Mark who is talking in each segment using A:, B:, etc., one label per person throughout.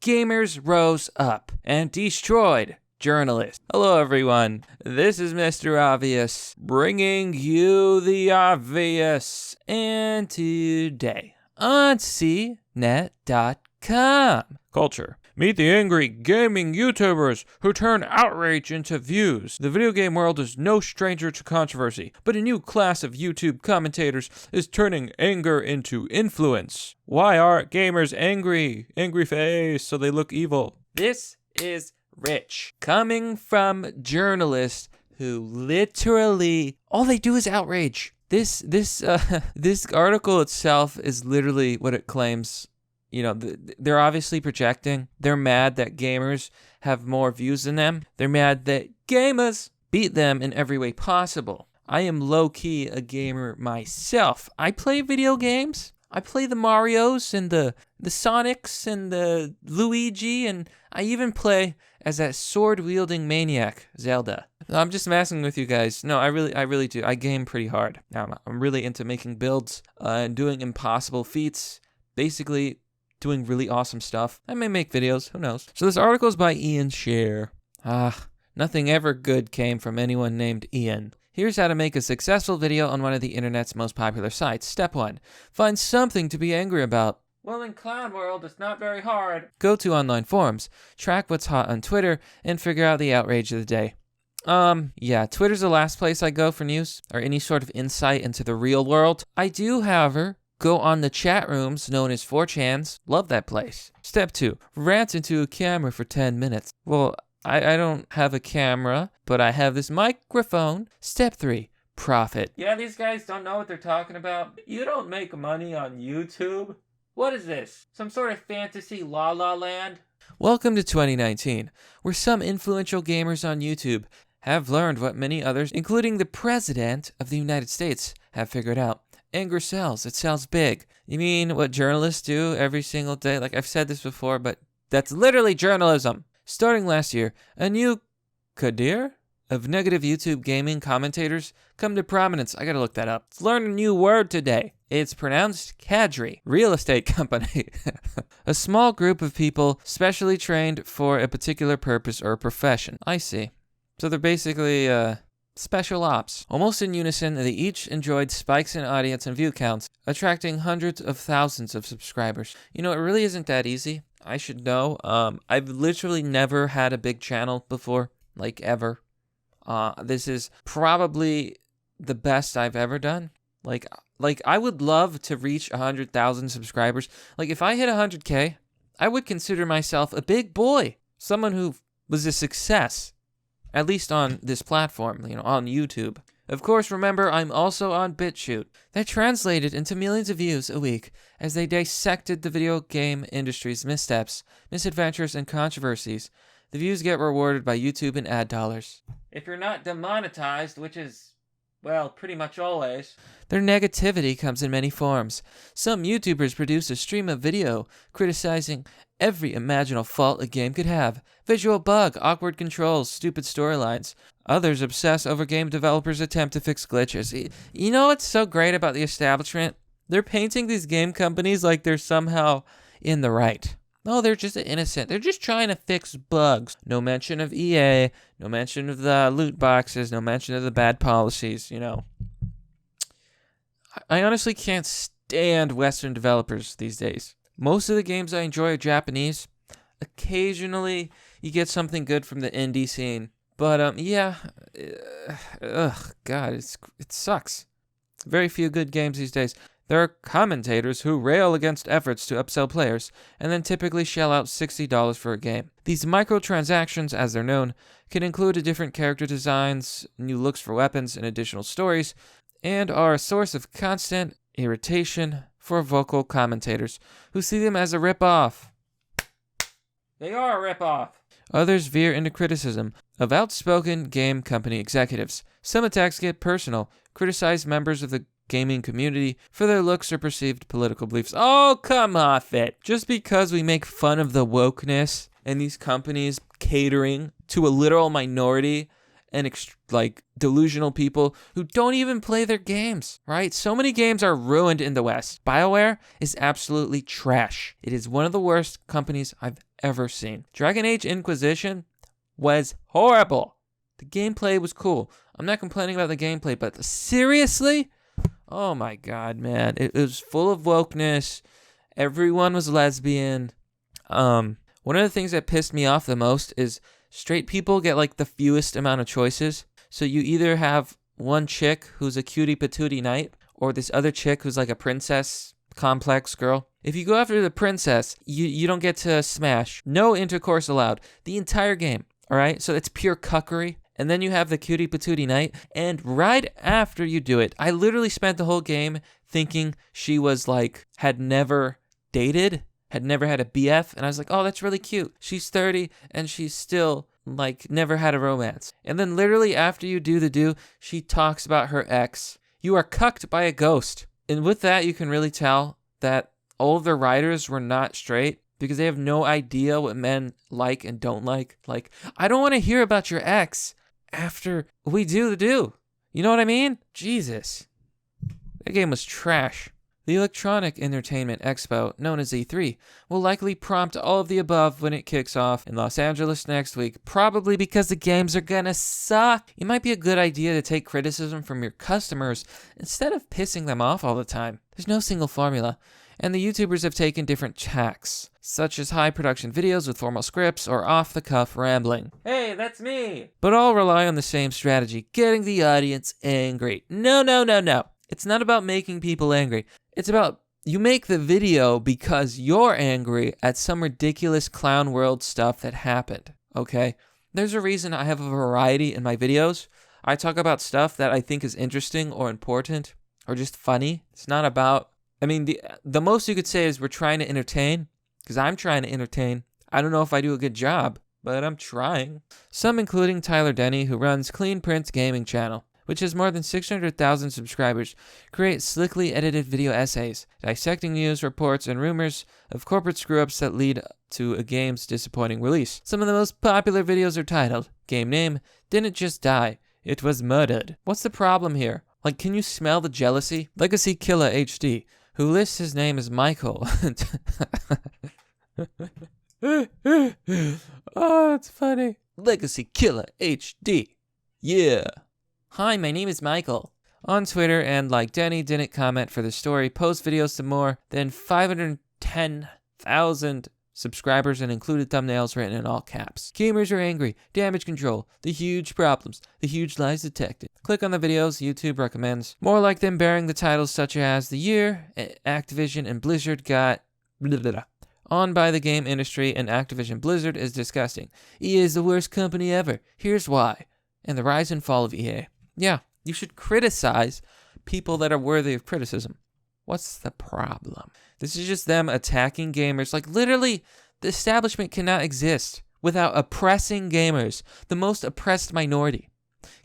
A: gamers rose up and destroyed journalists. Hello everyone, this is Mr. Obvious, bringing you the obvious, and today on CNET.com. Culture. Meet the angry gaming YouTubers who turn outrage into views. The video game world is no stranger to controversy, but a new class of YouTube commentators is turning anger into influence. Why are gamers angry? Angry face, so they look evil. This is rich. Coming from journalists who literally, all they do is outrage. This article itself is literally what it claims. You know, they're obviously projecting. They're mad that gamers have more views than them. They're mad that gamers beat them in every way possible. I am low-key a gamer myself. I play video games. I play the Marios and the Sonics and the Luigi, and I even play as that sword-wielding maniac, Zelda. I'm just messing with you guys. No, I really do. I game pretty hard. I'm really into making builds and doing impossible feats. Basically, doing really awesome stuff. I may make videos, who knows. So this article is by Ian Scher. Nothing ever good came from anyone named Ian. Here's how to make a successful video on one of the internet's most popular sites. Step 1. Find something to be angry about. Well, in Clown World, it's not very hard. Go to online forums, track what's hot on Twitter, and figure out the outrage of the day. Yeah, Twitter's the last place I go for news, or any sort of insight into the real world. I do, however, go on the chat rooms known as 4chans. Love that place. Step 2. Rant into a camera for 10 minutes. Well, I don't have a camera, but I have this microphone. Step 3. Profit. Yeah, these guys don't know what they're talking about. You don't make money on YouTube. What is this? Some sort of fantasy la la land? Welcome to 2019, where some influential gamers on YouTube have learned what many others, including the President of the United States, have figured out. Anger sells. It sells big. You mean what journalists do every single day? Like, I've said this before, but that's literally journalism. Starting last year, a new cadre of negative YouTube gaming commentators come to prominence. I gotta look that up. Let's learn a new word today. It's pronounced cadre, real estate company. A small group of people specially trained for a particular purpose or profession. I see. So they're basically, special ops. Almost in unison, they each enjoyed spikes in audience and view counts, attracting hundreds of thousands of subscribers. You know, it really isn't that easy. I should know. I've literally never had a big channel before, like ever. This is probably the best I've ever done. Like I would love to reach 100,000 subscribers. Like, if I hit 100K, I would consider myself a big boy. Someone who was a success. At least on this platform, you know, on YouTube. Of course, remember, I'm also on BitChute. That translated into millions of views a week as they dissected the video game industry's missteps, misadventures, and controversies. The views get rewarded by YouTube in ad dollars. If you're not demonetized, which is, well, pretty much always, their negativity comes in many forms. Some YouTubers produce a stream of video criticizing every imaginable fault a game could have. Visual bug, awkward controls, stupid storylines. Others obsess over game developers' attempt to fix glitches. You know what's so great about the establishment? They're painting these game companies like they're somehow in the right. No, they're just innocent. They're just trying to fix bugs. No mention of EA, no mention of the loot boxes, no mention of the bad policies, you know. I honestly can't stand Western developers these days. Most of the games I enjoy are Japanese. Occasionally, you get something good from the indie scene. But, yeah. God, it sucks. Very few good games these days. There are commentators who rail against efforts to upsell players, and then typically shell out $60 for a game. These microtransactions, as they're known, can include different character designs, new looks for weapons, and additional stories, and are a source of constant irritation for vocal commentators, who see them as a rip-off. They are a rip-off. Others veer into criticism of outspoken game company executives. Some attacks get personal, criticize members of the gaming community for their looks or perceived political beliefs. Oh, come off it. Just because we make fun of the wokeness and these companies catering to a literal minority and delusional people who don't even play their games, right? So many games are ruined in the West. BioWare is absolutely trash. It is one of the worst companies I've ever seen. Dragon Age Inquisition was horrible. The gameplay was cool. I'm not complaining about the gameplay, but seriously? Oh my God, man. It was full of wokeness. Everyone was lesbian. One of the things that pissed me off the most is straight people get like the fewest amount of choices. So you either have one chick who's a cutie patootie knight, or this other chick who's like a princess complex girl. If you go after the princess, you don't get to smash. No intercourse allowed. The entire game. All right? So it's pure cuckery. And then you have the cutie patootie knight. And right after you do it, I literally spent the whole game thinking she was like, had never dated, had never had a BF. And I was like, oh, that's really cute. She's 30 and she's still like never had a romance. And then literally after you do the do, she talks about her ex. You are cucked by a ghost. And with that, you can really tell that all of the writers were not straight because they have no idea what men like and don't like. Like, I don't want to hear about your ex after we do the do. You know what I mean? Jesus. That game was trash. The Electronic Entertainment Expo, known as E3, will likely prompt all of the above when it kicks off in Los Angeles next week, probably because the games are gonna suck. It might be a good idea to take criticism from your customers instead of pissing them off all the time. There's no single formula, and the YouTubers have taken different tacks, such as high production videos with formal scripts or off-the-cuff rambling. Hey, that's me! But all rely on the same strategy, getting the audience angry. No. It's not about making people angry. It's about you make the video because you're angry at some ridiculous clown world stuff that happened, okay? There's a reason I have a variety in my videos. I talk about stuff that I think is interesting or important or just funny. It's not about, I mean, the most you could say is we're trying to entertain, because I'm trying to entertain. I don't know if I do a good job, but I'm trying. Some including Tyler Denny, who runs Clean Print Gaming Channel, which has more than 600,000 subscribers, create slickly edited video essays, dissecting news, reports, and rumors of corporate screw-ups that lead to a game's disappointing release. Some of the most popular videos are titled, Game Name, Didn't Just Die, It Was Murdered. What's the problem here? Like, can you smell the jealousy? Legacy Killer HD, who lists his name as Michael. Oh, that's funny. Legacy Killer HD. Yeah. Hi, my name is Michael. On Twitter, and like Denny didn't comment for the story, post videos to more than 510,000 subscribers and included thumbnails written in all caps. Gamers are angry, damage control, the huge problems, the huge lies detected. Click on the videos YouTube recommends. More like them bearing the titles such as The Year, Activision and Blizzard got blah, blah, blah. On by the game industry, and Activision Blizzard is disgusting. EA is the worst company ever. Here's why. And the rise and fall of EA. Yeah, you should criticize people that are worthy of criticism. What's the problem? This is just them attacking gamers. Like, literally, the establishment cannot exist without oppressing gamers, the most oppressed minority.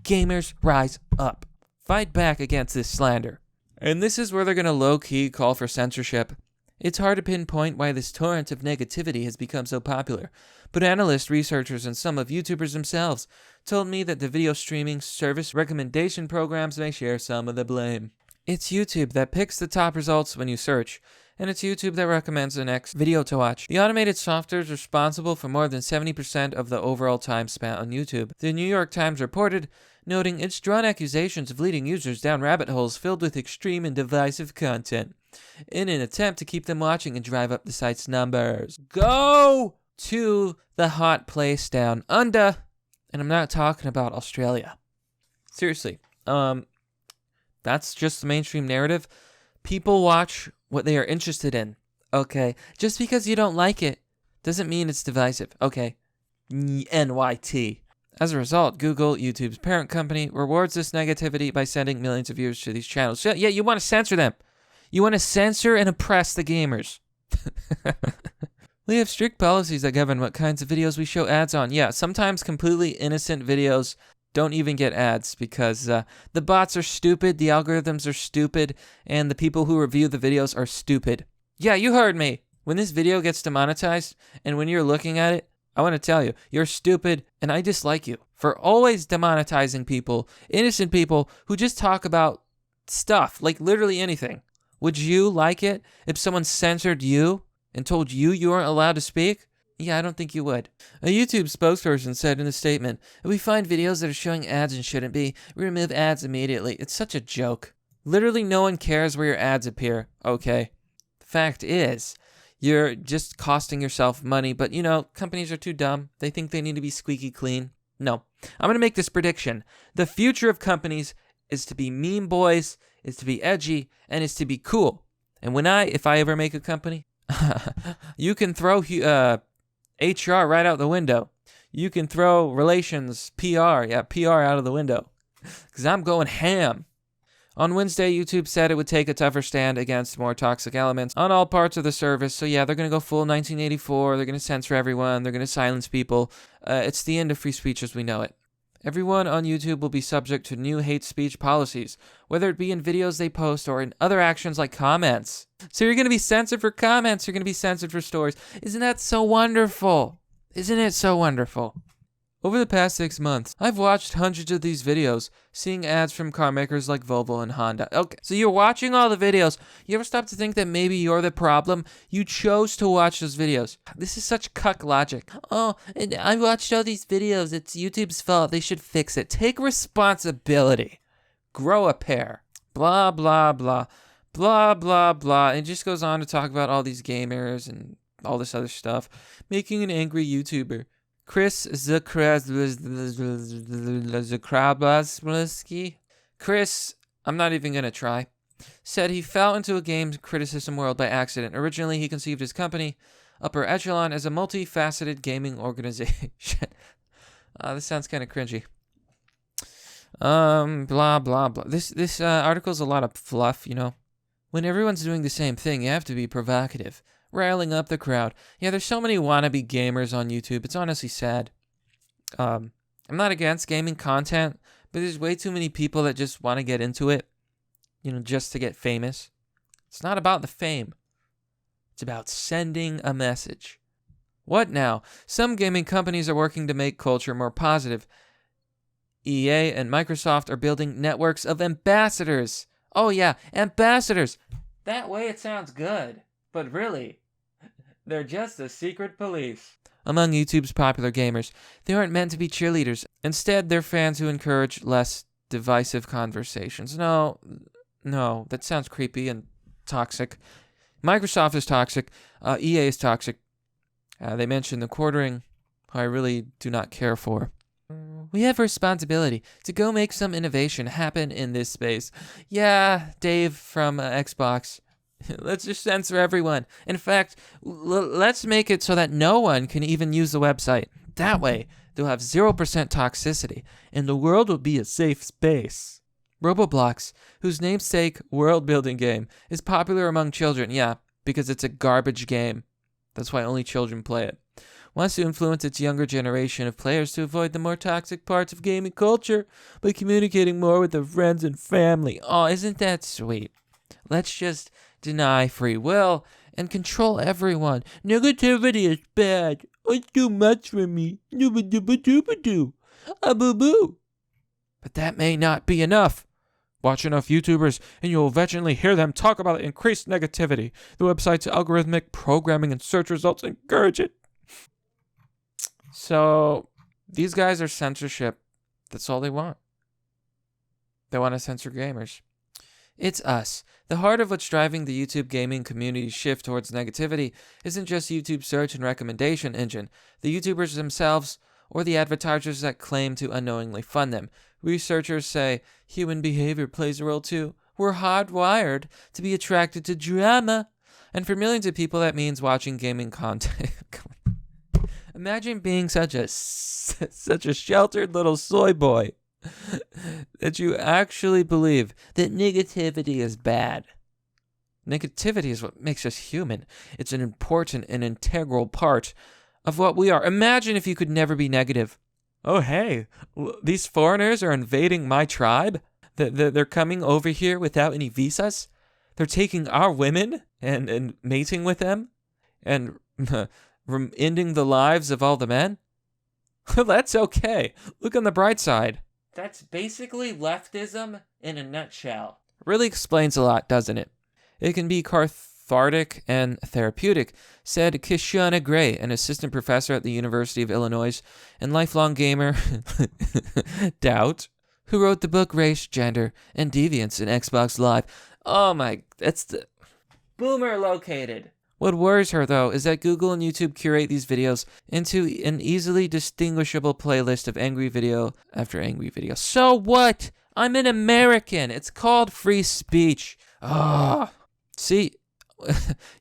A: Gamers rise up. Fight back against this slander. And this is where they're going to low-key call for censorship. It's hard to pinpoint why this torrent of negativity has become so popular, but analysts, researchers, and some of YouTubers themselves told me that the video streaming service recommendation programs may share some of the blame. It's YouTube that picks the top results when you search, and it's YouTube that recommends the next video to watch. The automated software is responsible for more than 70% of the overall time spent on YouTube. The New York Times reported, noting it's drawn accusations of leading users down rabbit holes filled with extreme and divisive content in an attempt to keep them watching and drive up the site's numbers. Go to the hot place down under, and I'm not talking about Australia. Seriously, that's just the mainstream narrative. People watch what they are interested in, okay? Just because you don't like it doesn't mean it's divisive, okay? NYT. As a result, Google, YouTube's parent company, rewards this negativity by sending millions of viewers to these channels. Yeah, you want to censor them. You want to censor and oppress the gamers. We have strict policies that govern what kinds of videos we show ads on. Yeah, sometimes completely innocent videos don't even get ads because the bots are stupid, the algorithms are stupid, and the people who review the videos are stupid. Yeah, you heard me. When this video gets demonetized, and when you're looking at it, I want to tell you, you're stupid, and I dislike you. for always demonetizing people, innocent people who just talk about stuff, like literally anything. Would you like it if someone censored you and told you weren't allowed to speak? Yeah, I don't think you would. A YouTube spokesperson said in a statement, "If we find videos that are showing ads and shouldn't be, we remove ads immediately." It's such a joke. Literally no one cares where your ads appear, okay? The fact is, you're just costing yourself money, but companies are too dumb. They think they need to be squeaky clean. No. I'm going to make this prediction. The future of companies is to be meme boys, is to be edgy, and is to be cool. And if I ever make a company, you can throw HR right out the window. You can throw relations, PR out of the window. Because I'm going ham. On Wednesday, YouTube said it would take a tougher stand against more toxic elements on all parts of the service. So yeah, they're going to go full 1984. They're going to censor everyone. They're going to silence people. It's the end of free speech as we know it. Everyone on YouTube will be subject to new hate speech policies, whether it be in videos they post or in other actions like comments. So you're going to be censored for comments. You're going to be censored for stories. Isn't that so wonderful? Isn't it so wonderful? Over the past 6 months, I've watched hundreds of these videos, seeing ads from car makers like Volvo and Honda. Okay, so you're watching all the videos. You ever stop to think that maybe you're the problem? You chose to watch those videos. This is such cuck logic. Oh, and I watched all these videos. It's YouTube's fault. They should fix it. Take responsibility. Grow a pair. Blah, blah, blah. Blah, blah, blah. It just goes on to talk about all these gamers and all this other stuff. Making an angry YouTuber. Chris, I'm not even going to try, said he fell into a game criticism world by accident. Originally, he conceived his company, Upper Echelon, as a multifaceted gaming organization. This sounds kind of cringy. Blah, blah, blah. This article's a lot of fluff, When everyone's doing the same thing, you have to be provocative. Riling up the crowd. Yeah, there's so many wannabe gamers on YouTube. It's honestly sad. I'm not against gaming content, but there's way too many people that just want to get into it, just to get famous. It's not about the fame. It's about sending a message. What now? Some gaming companies are working to make culture more positive. EA and Microsoft are building networks of ambassadors. Oh yeah, ambassadors. That way it sounds good. But really, they're just a secret police. Among YouTube's popular gamers, they aren't meant to be cheerleaders. Instead, they're fans who encourage less divisive conversations. No, that sounds creepy and toxic. Microsoft is toxic. EA is toxic. They mention the quartering, who I really do not care for. We have a responsibility to go make some innovation happen in this space. Yeah, Dave from Xbox. Let's just censor everyone. In fact, let's make it so that no one can even use the website. That way, they'll have 0% toxicity, and the world will be a safe space. Roblox, whose namesake world-building game, is popular among children. Yeah, because it's a garbage game. That's why only children play it. Wants to influence its younger generation of players to avoid the more toxic parts of gaming culture by communicating more with their friends and family. Oh, isn't that sweet? Let's just deny free will and control everyone. Negativity is bad. It's too much for me. Dooba-dooba-dooba-doo. A-boo-boo. But that may not be enough. Watch enough YouTubers and you'll eventually hear them talk about increased negativity. The website's algorithmic programming and search results encourage it. So, these guys are censorship. That's all they want. They want to censor gamers. It's us. The heart of what's driving the YouTube gaming community's shift towards negativity isn't just YouTube's search and recommendation engine, the YouTubers themselves, or the advertisers that claim to unknowingly fund them. Researchers say human behavior plays a role too. We're hardwired to be attracted to drama. And for millions of people, that means watching gaming content. Imagine being such a sheltered little soy boy that you actually believe that negativity is bad. Negativity is what makes us human. It's an important and integral part of what we are. Imagine if you could never be negative. Oh, hey, these foreigners are invading my tribe? They're coming over here without any visas? They're taking our women and mating with them? And ending the lives of all the men? That's okay. Look on the bright side. That's basically leftism in a nutshell. Really explains a lot, doesn't it? It can be cathartic and therapeutic, said Kishana Gray, an assistant professor at the University of Illinois and lifelong gamer, Doubt, who wrote the book Race, Gender, and Deviance in Xbox Live. Oh my, that's the boomer located. What worries her, though, is that Google and YouTube curate these videos into an easily distinguishable playlist of angry video after angry video. So what? I'm an American. It's called free speech. Ah. See,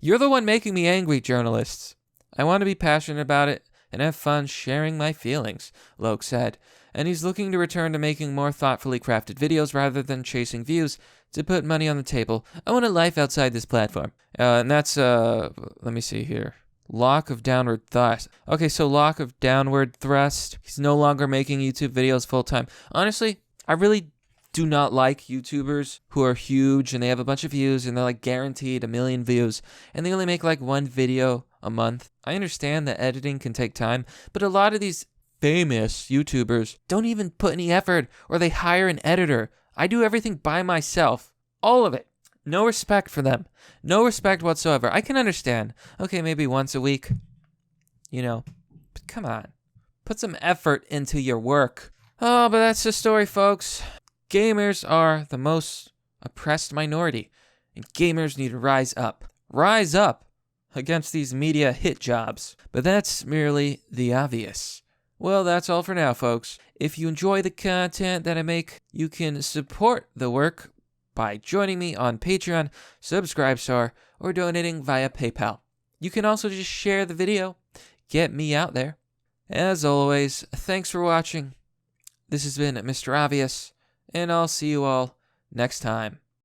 A: you're the one making me angry, journalists. I want to be passionate about it and have fun sharing my feelings, Loke said. And he's looking to return to making more thoughtfully crafted videos rather than chasing views to put money on the table. I want a life outside this platform. And that's, let me see here. Lock of downward thrust. Okay, so lock of downward thrust. He's no longer making YouTube videos full time. Honestly, I really do not like YouTubers who are huge and they have a bunch of views and they're like guaranteed 1 million views and they only make like one video a month. I understand that editing can take time, but a lot of these famous YouTubers don't even put any effort or they hire an editor. I do everything by myself. All of it. No respect for them. No respect whatsoever. I can understand. Okay, maybe once a week. But come on. Put some effort into your work. Oh, but that's the story, folks. Gamers are the most oppressed minority, and gamers need to rise up. Rise up against these media hit jobs. But that's merely the obvious. Well, that's all for now, folks. If you enjoy the content that I make, you can support the work by joining me on Patreon, Subscribestar, or donating via PayPal. You can also just share the video, get me out there. As always, thanks for watching. This has been Mr. Obvious, and I'll see you all next time.